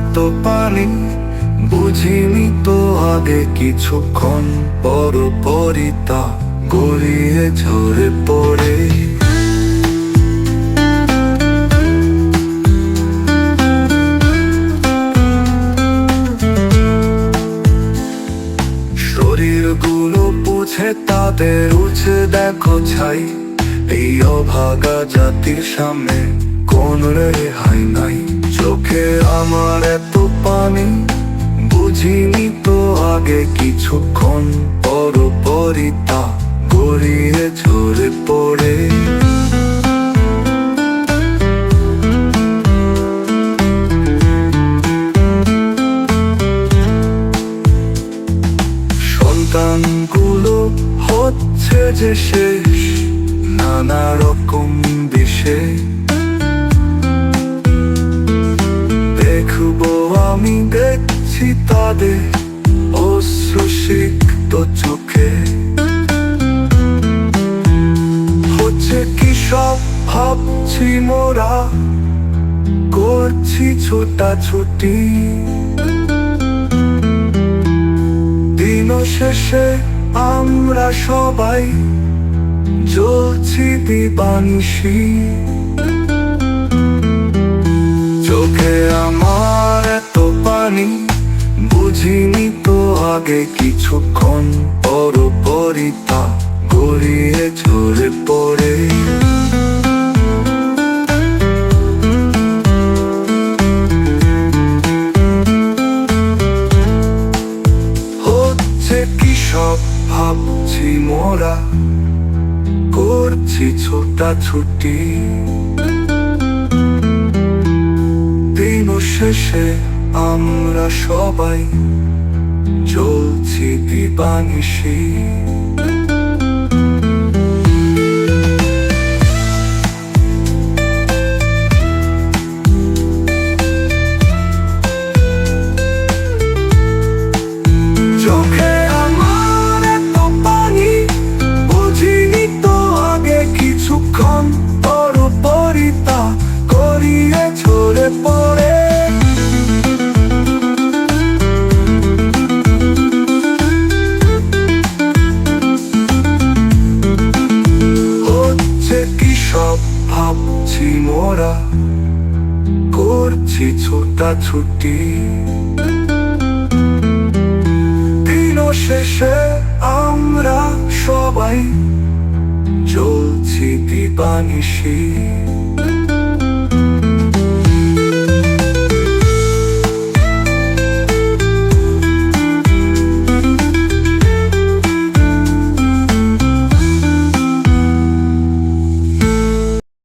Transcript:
এত পানি বুঝিনি তো আগে, কিছুক্ষণ পর পরই তা গড়িয়ে ঝরে পড়ে। শরীরগুলো বুঝে তাদের উঠে দেখো ছাই, এই অভাগা জাতির সামনে কোন রেহাই নাই। চোখে আমার এত পানি বুঝিনি তো আগে, কিছুক্ষণ পর পরই তা গড়িয়ে ঝরে পড়ে। সন্তানগুলো হচ্ছে যে শেষ নানা রকম বিষে, দেখবো আমি দেখছি তাদের অশ্রুসিক্ত চোখে। হচ্ছে কি সব ভাবছি মোরা, করছি ছোটাছুটি, দিন শেষে আমরা সবাই জ্বলছি দিবানিশি। চোখে আমার এত পানি বুঝিনি তো আগে, কিছুক্ষণ পর পরই তা গড়িয়ে ঝরে পড়ে। হচ্ছে কি সব ভাবছি মোরা, করছি ছোটাছুটি, দিন শেষে আমরা সবাই জ্বলছি দিবানিশি। চোখে আমার এত পানি বুঝিনি তো আগে, কিছুক্ষণ পর পরই তা গড়িয়ে ঝরে পড়ে। হচ্ছে কি সব ভাবছি মোরা, করছি ছোটাছুটি, দিন শেষে আমরা সবাই জ্বলছি দিবানিশি।